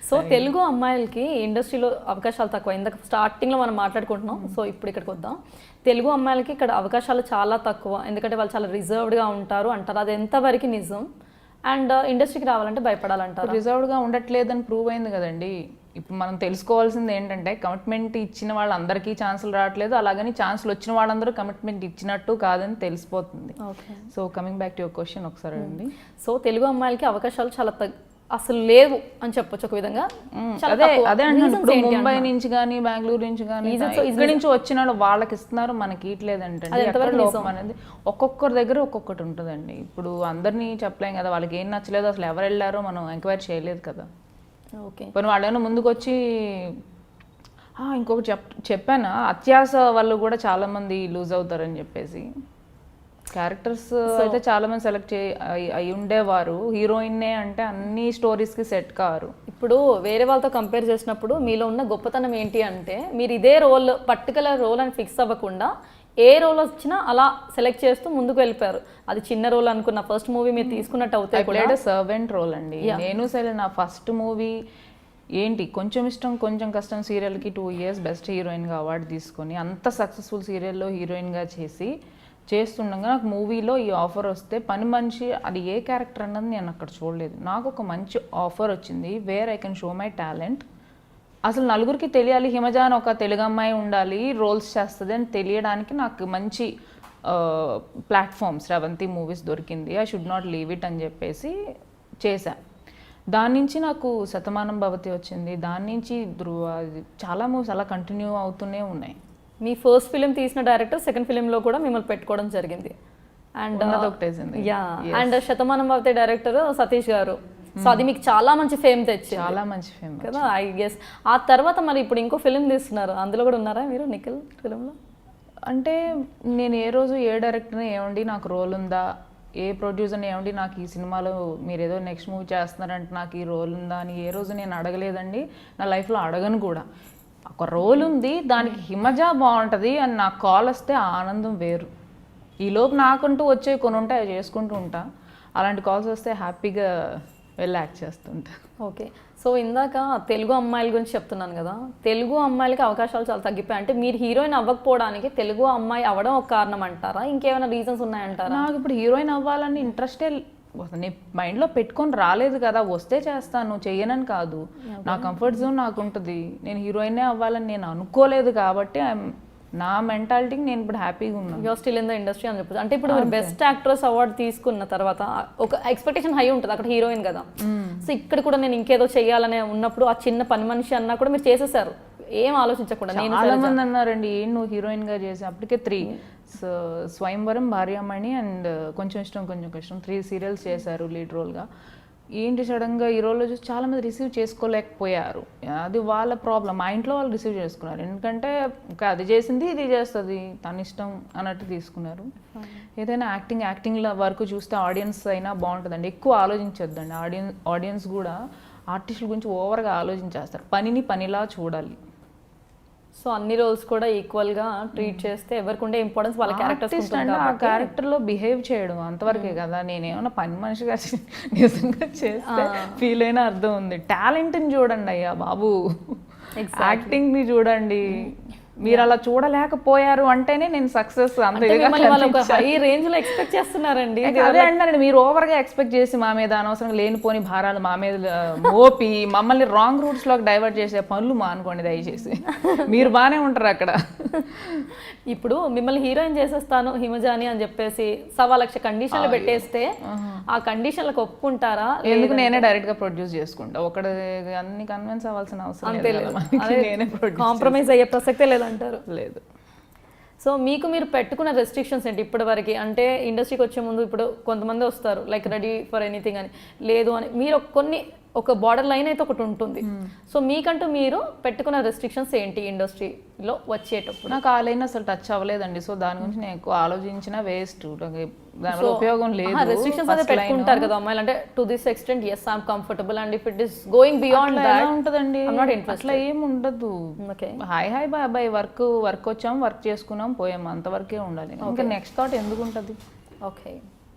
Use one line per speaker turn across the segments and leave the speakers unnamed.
So Telugu అమ్మాయిలకి ఇండస్ట్రీలో అవకాశాలు తక్కువ. ఇందాక స్టార్టింగ్లో మనం మాట్లాడుకుంటున్నాం. సో ఇప్పుడు ఇక్కడికి వద్దాం. తెలుగు అమ్మాయిలకి ఇక్కడ అవకాశాలు చాలా తక్కువ, ఎందుకంటే వాళ్ళు చాలా రిజర్వ్డ్గా ఉంటారు అంటారు. అది ఎంతవరకు నిజం? అండ్ ఇండస్ట్రీకి రావాలంటే భయపడాలంటారు.
రిజర్వ్డ్గా ఉండట్లేదని ప్రూవ్ అయింది కదండి. ఇప్పుడు మనం తెలుసుకోవాల్సింది ఏంటంటే కమిట్మెంట్ ఇచ్చిన వాళ్ళందరికీ ఛాన్సులు రావట్లేదు, అలాగని ఛాన్సులు వచ్చిన వాళ్ళందరూ కమిట్మెంట్ ఇచ్చినట్టు కాదని తెలిసిపోతుంది. So coming back to your question ఒకసారి అండి.
సో తెలుగు అమ్మాయిలకి అవకాశాలు చాలా అసలు లేవు అని చెప్పొచ్చు ఒక విధంగా.
అదే అంటే ముంబై నుంచి కానీ బెంగళూరు నుంచి కానీ ఇక్కడి నుంచి వచ్చిన వాళ్ళకి ఇస్తున్నారు, మనకి ఇట్లేదంటే అనేది ఒక్కొక్కరి దగ్గర ఒక్కొక్కటి ఉంటుందండి. ఇప్పుడు అందరినీ చెప్పలేం కదా, వాళ్ళకి ఏం నచ్చలేదు, అసలు ఎవరు వెళ్ళారో మనం ఎంక్వైరీ చేయలేదు కదా.
ఓకే,
కొన్ని వాళ్ళేమో ముందుకు వచ్చి ఇంకొకటి చెప్పాను, అత్యాస వాళ్ళు కూడా చాలా మంది లూజ్ అవుతారని చెప్పేసి. క్యారెక్టర్స్ అయితే చాలా మంది సెలెక్ట్ అయి ఉండేవారు, హీరోయిన్నే అంటే అన్ని స్టోరీస్కి సెట్ కారు.
ఇప్పుడు వేరే వాళ్ళతో కంపేర్ చేసినప్పుడు మీలో ఉన్న గొప్పతనం ఏంటి అంటే మీరు ఇదే రోల్, పర్టికులర్ రోల్ అని ఫిక్స్ అవ్వకుండా ఏ రోల్ వచ్చినా అలా సెలెక్ట్ చేస్తూ ముందుకు వెళ్ళిపోయారు. అది చిన్న రోల్ అనుకున్న ఫస్ట్ మూవీ మీరు తీసుకున్నట్టు అవుతాయి కూడా.
సర్వెంట్ రోల్ అండి. నేను సరే నా ఫస్ట్ మూవీ ఏంటి కొంచెం ఇష్టం కొంచెం కష్టం సీరియల్కి 2 years బెస్ట్ హీరోయిన్గా అవార్డు తీసుకొని అంత సక్సెస్ఫుల్ సీరియల్లో హీరోయిన్గా చేస్తుండగా నాకు మూవీలో ఈ ఆఫర్ వస్తే పని మనిషి అది ఏ క్యారెక్టర్ అన్నది నేను అక్కడ చూడలేదు. నాకు ఒక మంచి ఆఫర్ వచ్చింది, where I can show my talent. అసలు నలుగురికి తెలియాలి హిమజ అని ఒక తెలుగు అమ్మాయి ఉండాలి, రోల్స్ చేస్తుంది అని తెలియడానికి నాకు మంచి ప్లాట్ఫామ్ శ్రవంతి మూవీస్ దొరికింది. I should not leave it అని చెప్పేసి చేశాను. దాని నుంచి నాకు శతమానం భవతి వచ్చింది, దాని నుంచి ధృవ, చాలా మూవీస్ అలా కంటిన్యూ అవుతూనే ఉన్నాయి.
మీ ఫస్ట్ ఫిలిం తీసిన డైరెక్టర్ సెకండ్ ఫిలింలో కూడా మిమ్మల్ని పెట్టుకోవడం జరిగింది. And and Shatamanam Bhavati director Satish గారు. సో అది మీకు చాలా మంచి ఫేమ్ తెచ్చింది.
చాలా మంచి ఫేమ్
కదా ఐ గెస్. ఆ తర్వాత మరి ఇప్పుడు ఇంకో ఫిలిం తీస్తున్నారు, అందులో కూడా ఉన్నారా మీరు నిఖిల్ ఫిలింలో?
అంటే నేను ఏ రోజు ఏ డైరెక్టర్ని ఏమండి నాకు రోల్ ఉందా, ఏ ప్రొడ్యూసర్ని ఏమండి నాకు ఈ సినిమాలో మీరు ఏదో నెక్స్ట్ మూవీ చేస్తున్నారంటే నాకు ఈ రోల్ ఉందా అని ఏ రోజు నేను అడగలేదండి. నా లైఫ్లో అడగను కూడా. ఒక రోల్ ఉంది, దానికి హిమజ బాగుంటుంది అని నాకు కాల్ వస్తే ఆనందం వేరు. ఈలోపు నాకంటూ వచ్చే కొన్ని ఉంటాయి, అవి చేసుకుంటూ ఉంటా. అలాంటి కాల్స్ వస్తే హ్యాపీగా వెళ్ళి యాక్ట్ చేస్తుంటా.
ఓకే, సో ఇందాక తెలుగు అమ్మాయిల గురించి చెప్తున్నాను కదా, తెలుగు అమ్మాయిలకి అవకాశాలు చాలా తగ్గిపోయాయి. అంటే మీరు హీరోయిన్ అవ్వకపోవడానికి తెలుగు అమ్మాయి అవ్వడం ఒక కారణం అంటారా, ఇంకేమైనా రీజన్స్ ఉన్నాయంటారా?
నాకు ఇప్పుడు హీరోయిన్ అవ్వాలని ఇంట్రెస్టే నేను మైండ్లో పెట్టుకొని రాలేదు కదా, వస్తే చేస్తాను, చెయ్యనని కాదు. నా కంఫర్ట్ జోన్ నాకు ఉంటుంది. నేను హీరోయినే అవ్వాలని నేను అనుకోలేదు కాబట్టి నా మెంటాలిటీకి నేను ఇప్పుడు హ్యాపీగా ఉన్నాను.
You are still in the industry అని చెప్పచ్చు. అంటే ఇప్పుడు బెస్ట్ యాక్ట్రెస్ అవార్డు తీసుకున్న తర్వాత ఒక ఎక్స్పెక్టేషన్ హై ఉంటుంది, అక్కడ హీరోయిన్ కదా. సో ఇక్కడ కూడా నేను ఇంకేదో చెయ్యాలనే ఉన్నప్పుడు ఆ చిన్న పని మనిషి అన్నా కూడా మీరు చేసేసారు ఏం ఆలోచించకుండా. నేను
చాలా మంది అన్నారండి ఏం నువ్వు హీరోయిన్గా చేసి, అప్పటికే 3 స్వయంవరం, భార్యామణి అండ్ కొంచెం ఇష్టం కొంచెం కష్టం 3 సీరియల్స్ చేశారు లీడ్ రోల్గా. ఏంటి సడన్గా ఈ రోల్లో చూసి చాలామంది రిసీవ్ చేసుకోలేకపోయారు. అది వాళ్ళ ప్రాబ్లం. మా ఇంట్లో వాళ్ళు రిసీవ్ చేసుకున్నారు, ఎందుకంటే అది చేసింది ఇది చేస్తుంది తన ఇష్టం అన్నట్టు తీసుకున్నారు. ఏదైనా యాక్టింగ్ల వరకు చూస్తే ఆడియన్స్ అయినా బాగుంటుందండి. ఎక్కువ ఆలోచించొద్దండి. ఆడియన్స్ కూడా ఆర్టిస్టుల గురించి ఓవర్గా ఆలోచించేస్తారు. పనిని పనిలా చూడాలి.
సో అన్ని రోల్స్ కూడా ఈక్వల్గా ట్రీట్ చేస్తే ఎవరికి ఉండే ఇంపార్టెన్స్ వాళ్ళ క్యారెక్టర్స్
ఆ క్యారెక్టర్లో బిహేవ్ చేయడం అంతవరకే కదా. నేనేమన్నా పని మనిషిగా నిజంగా చేస్తే ఫీల్ అయినా అర్థం ఉంది. టాలెంట్ని చూడండి అయ్యా బాబు, యాక్టింగ్ని చూడండి. మీరు అలా చూడలేకపోయారు అంటేనే నేను సక్సెస్.
హై రేంజ్ లో ఎక్స్పెక్ట్ చేస్తున్నారండి.
అదే అంటారండి, మీరు ఓవర్గా ఎక్స్పెక్ట్ చేసి మా మీద అనవసరంగా లేనిపోని భారాలు మా మీద మోపి మమ్మల్ని రాంగ్ రూట్స్ లోకి డైవర్ట్ చేసే పనులు మానుకోండి దయచేసి. మీరు బాగానే ఉంటారు అక్కడ.
ఇప్పుడు మిమ్మల్ని హీరోయిన్ చేసేస్తాను హిమజాని అని చెప్పేసి 1,00,000 కండిషన్లు పెట్టేస్తే ఆ కండిషన్లకు ఒప్పుకుంటారా?
ఎందుకు నేనే డైరెక్ట్ గా ప్రొడ్యూస్ చేసుకుంటా. ఒకటి అన్ని కన్విన్స్ అవ్వాల్సిన అవసరం లేదు.
కాంప్రమైజ్ అయ్యే ప్రసక్తే లేదంటారు?
లేదు.
సో మీకు మీరు పెట్టుకున్న రెస్ట్రిక్షన్స్ ఏంటి ఇప్పటి వరకు? అంటే ఇండస్ట్రీకి వచ్చే ముందు ఇప్పుడు కొంతమంది వస్తారు లైక్ రెడీ ఫర్ ఎనీథింగ్ అని, లేదు అని మీరు ఒక బార్డర్ లైన్ అయితే ఒకటి ఉంటుంది. సో మీకంటూ మీరు పెట్టుకున్న రెస్ట్రిక్షన్స్ ఏంటి ఇండస్ట్రీలో వచ్చేటప్పుడు?
నాకు ఆ లైన్ అసలు టచ్ అవ్వలేదండి. సో దాని గురించి నేను ఎక్కువ ఆలోచించిన వేస్ట్, దానివల్ల ఉపయోగం లేదు.
రెస్ట్రిక్షన్స్ అయితే పెట్టుకుంటారు కదా అమ్మాయిలు, అంటే to this extent yes I'm comfortable and if it is going beyond that
ఉంటదండి.
I'm not interested.
అట్లా ఏం ఉండదు. హాయ్ బాయ్ వర్క్ వచ్చాం, వర్క్ చేసుకున్నాం, పోయాం, అంతవరకే ఉండాలి. ఇంకా నెక్స్ట్ థాట్ ఎందుకు ఉంటుంది?
ఓకే,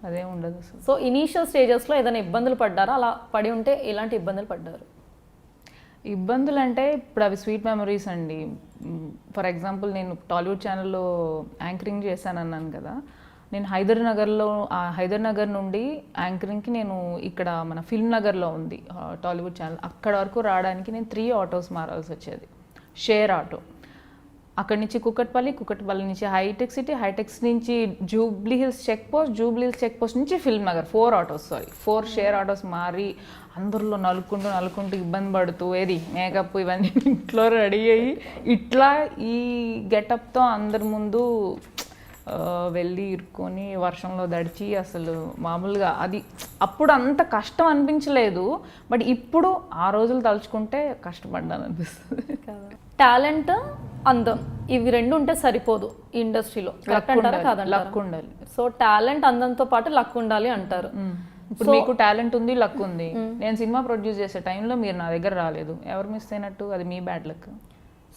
అదే ఉండదు.
సో ఇనీషియల్ స్టేజెస్లో ఏదైనా ఇబ్బందులు పడ్డారా? అలా పడి ఉంటే ఎలాంటి ఇబ్బందులు పడ్డారు?
ఇబ్బందులు అంటే ఇప్పుడు అవి స్వీట్ మెమరీస్ అండి. ఫర్ ఎగ్జాంపుల్ నేను టాలీవుడ్ ఛానల్లో యాంకరింగ్ చేశాను అన్నాను కదా, నేను హైదర్ నగర్ నుండి యాంకరింగ్కి నేను ఇక్కడ మన ఫిల్మ్ నగర్లో ఉంది టాలీవుడ్ ఛానల్, అక్కడ వరకు రావడానికి నేను 3 ఆటోస్ మారాల్సి వచ్చేది, షేర్ ఆటో. అక్కడి నుంచి కుకట్పల్లి నుంచి హైటెక్ సిటీ, హైటెక్స్ నుంచి జూబ్లీ హిల్స్ చెక్ పోస్ట్ నుంచి ఫిల్మ్ నగర్ 4 షేర్ ఆటోస్ మారి అందరిలో నలుకుంటూ ఇబ్బంది పడుతూ ఏది మేకప్ ఇవన్నీ ఇంట్లో రెడీ అయ్యి ఇట్లా ఈ గెటప్తో అందరి ముందు వెళ్ళి ఇరుక్కొని వర్షంలో దడిచి అసలు మామూలుగా అది అప్పుడు అంత కష్టం అనిపించలేదు. బట్ ఇప్పుడు ఆ రోజులు తలుచుకుంటే కష్టపడ్డాను అనిపిస్తుంది.
టాలెంట్, అందం ఇవి రెండు ఉంటే సరిపోదు ఈ ఇండస్ట్రీలో, లక్ ఉండాలి. సో టాలెంట్ అందంతో పాటు లక్ ఉండాలి అంటారు.
ఇప్పుడు మీకు టాలెంట్ ఉంది, లక్ ఉంది, నేను సినిమా ప్రొడ్యూస్ చేసే టైంలో మీరు నా దగ్గర రాలేదు, ఎవరు మిస్ అయినట్టు? అది మీ బ్యాడ్ లక్.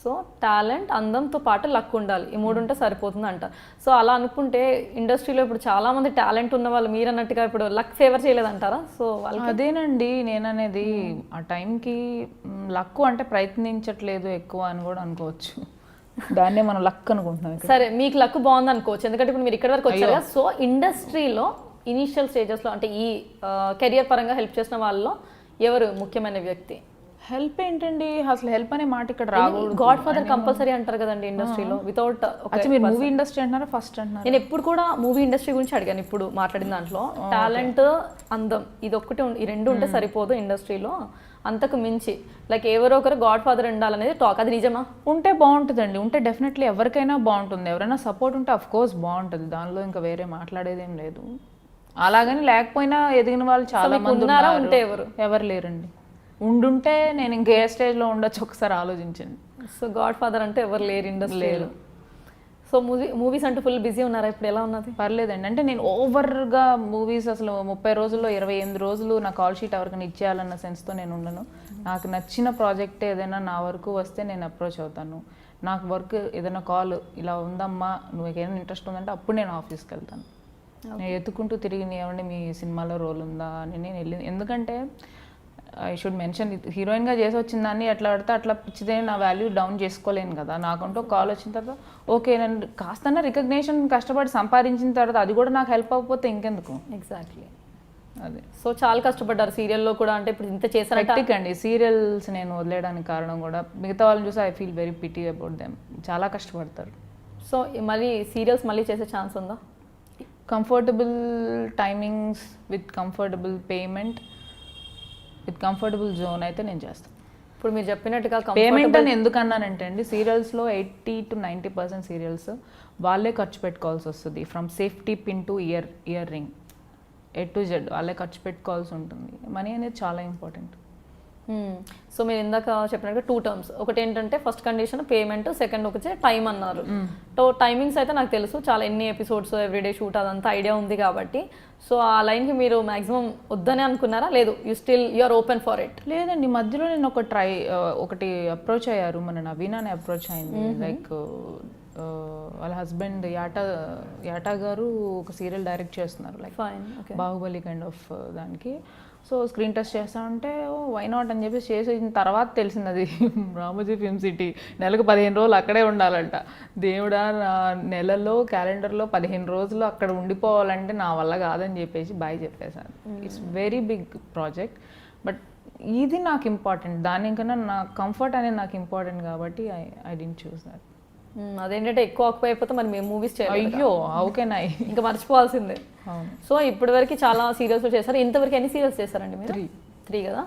సో టాలెంట్, అందంతో పాటు లక్ ఉండాలి, ఈ 3 ఉంటే సరిపోతుంది అంటారు. సో అలా అనుకుంటే ఇండస్ట్రీలో ఇప్పుడు చాలా మంది టాలెంట్ ఉన్న వాళ్ళు మీరు అన్నట్టుగా ఇప్పుడు లక్ ఫేవర్ చేయలేదంటారా? సో వాళ్ళకి
అదేనండి నేననేది, ఆ టైంకి లక్ అంటే ప్రయత్నించట్లేదు ఎక్కువ అని కూడా అనుకోవచ్చు. దాన్నే మనం లక్ అనుకుంటున్నాం.
సరే మీకు లక్ బాగుంది అనుకోవచ్చు, ఎందుకంటే ఇప్పుడు మీరు ఇక్కడ వరకు వచ్చారు కదా. సో ఇండస్ట్రీలో ఇనీషియల్ స్టేజెస్లో అంటే ఈ కెరియర్ పరంగా హెల్ప్ చేసిన వాళ్ళలో ఎవరు ముఖ్యమైన వ్యక్తి?
హెల్ప్ ఏంటండి అసలు, హెల్ప్ అనే మాట ఇక్కడ రాకూడదు.
గాడ్ ఫాదర్ కంపల్సరీ అంటారు కదండి ఇండస్ట్రీలో. వితౌట్
మీరు మూవీ ఇండస్ట్రీ అంటున్నారా ఫస్ట్ అంటున్నారు?
నేను ఎప్పుడు కూడా మూవీ ఇండస్ట్రీ గురించి అడిగాను ఇప్పుడు మాట్లాడిన దాంట్లో. టాలెంట్, అందం ఇది ఒక్కటి, ఈ 2 ఉంటే సరిపోదు ఇండస్ట్రీలో, అంతకు మించి లైక్ ఎవరో ఒకరు గాడ్ ఫాదర్ ఉండాలనేది టాక్. అది నిజమా?
ఉంటే బాగుంటుందండి, ఉంటే డెఫినెట్లీ ఎవరికైనా బాగుంటుంది. ఎవరైనా సపోర్ట్ ఉంటే అఫ్ కోర్స్ బాగుంటుంది, దానిలో ఇంకా వేరే మాట్లాడేదేం లేదు. అలాగని లేకపోయినా ఎదిగిన వాళ్ళు చాలా మంది
ఉన్నారా? ఉంటే
ఎవరు లేరండి. ఉండుంటే నేను ఇంకే స్టేజ్లో ఉండొచ్చు, ఒకసారి ఆలోచించండి.
సో గాడ్ ఫాదర్ అంటే ఎవరు లేరు ఇండస్ట్రీలో. సో మూవీస్ అంటే ఫుల్ బిజీ ఉన్నారా ఇప్పుడు? ఎలా ఉన్నది?
పర్లేదండి, అంటే నేను ఓవర్గా మూవీస్ అసలు 30 రోజుల్లో 28 రోజులు నా కాల్ షీట్ ఎవరికైనా ఇచ్చేయాలన్న సెన్స్తో నేను ఉండను. నాకు నచ్చిన ప్రాజెక్ట్ ఏదైనా నా వరకు వస్తే నేను అప్రోచ్ అవుతాను. నాకు వర్క్ ఏదైనా కాల్ ఇలా ఉందమ్మా నువ్వు ఏదైనా ఇంట్రెస్ట్ ఉందంటే అప్పుడు నేను ఆఫీస్కి వెళ్తాను. నేను ఎత్తుకుంటూ తిరిగి ఏమంటే మీ సినిమాలో రోల్ ఉందా అని నేను వెళ్ళింది. ఎందుకంటే ఐ షుడ్ మెన్షన్, హీరోయిన్గా చేసి వచ్చిన దాన్ని ఎట్లా పడితే అట్లా పిచ్చిదే నా వాల్యూ డౌన్ చేసుకోలేను కదా. నాకంటూ కాల్ వచ్చిన తర్వాత ఓకే నేను కాస్తన్నా రికగ్నేషన్ కష్టపడి సంపాదించిన తర్వాత అది కూడా నాకు హెల్ప్ అవ్వకపోతే ఇంకెందుకు?
ఎగ్జాక్ట్లీ
అదే.
సో చాలా కష్టపడ్డారు సీరియల్లో కూడా, అంటే ఇప్పుడు ఇంత చేశారు
అండి. సీరియల్స్ నేను వదిలేయడానికి కారణం కూడా మిగతా వాళ్ళని చూసి I feel very pity about them, చాలా కష్టపడతారు.
సో మళ్ళీ సీరియల్స్ మళ్ళీ చేసే ఛాన్స్ ఉందా?
Comfortable timings with comfortable payment with comfortable zone అయితే నేను చేస్తాను.
ఇప్పుడు మీరు చెప్పినట్టుగా
పేమెంట్ అని ఎందుకు అన్నానంటే అండి, సీరియల్స్లో 80 to 90% సీరియల్స్ వాళ్ళే ఖర్చు పెట్టుకోవాల్సి వస్తుంది. From safety pin to ear ring A to Z వాళ్ళే ఖర్చు పెట్టుకోవాల్సి ఉంటుంది. మనీ అనేది చాలా ఇంపార్టెంట్.
సో మీరు ఇందాక చెప్పినట్టుగా 2 టర్మ్స్, ఒకటి ఏంటంటే ఫస్ట్ కండిషన్ పేమెంట్, సెకండ్ వచ్చి టైం అన్నారు. టైమింగ్స్ అయితే నాకు తెలుసు, చాలా ఎన్ని ఎపిసోడ్స్ ఎవ్రీడే షూట్ అదంతా ఐడియా ఉంది కాబట్టి. సో ఆ లైన్కి మీరు మ్యాక్సిమం వద్దనే అనుకున్నారా? లేదు you are open for it?
లేదండి, మధ్యలో నేను ఒకటి అప్రోచ్ అయ్యారు, మన నవీన అని అప్రోచ్ అయింది. లైక్ వాళ్ళ హస్బెండ్ యాటా గారు ఒక సీరియల్ డైరెక్ట్ చేస్తున్నారు, లైక్ బాహుబలి కైండ్ ఆఫ్ దానికి. సో స్క్రీన్ టెస్ట్ చేస్తా ఉంటే వై నాట్ అని చెప్పేసి చేసిన తర్వాత తెలిసింది అది రామోజీ ఫిల్మ్ సిటీ, నెలకు 15 రోజులు అక్కడే ఉండాలంట. దేవుడా, నా నెలలో క్యాలెండర్లో 15 రోజులు అక్కడ ఉండిపోవాలంటే నా వల్ల కాదని చెప్పేసి బాయ్ చెప్పేశాను. It's very big project, but ఇది నాకు ఇంపార్టెంట్, దానికన్నా నా కంఫర్ట్ అనేది నాకు ఇంపార్టెంట్ కాబట్టి ఐ డోంట్ చూస్ దట్.
అదేంటంటే ఎక్కువ ఆక్యుపై అయిపోతే మరి మేము మూవీస్ చేయాలి.
అయ్యో ఓకేనా,
ఇంకా మర్చిపోవాల్సిందే. సో ఇప్పటి వరకు చాలా సీరియల్స్ చేశారు. ఇంతవరకు ఎన్ని సీరియల్స్ చేశారండి మీరు? 3 కదా.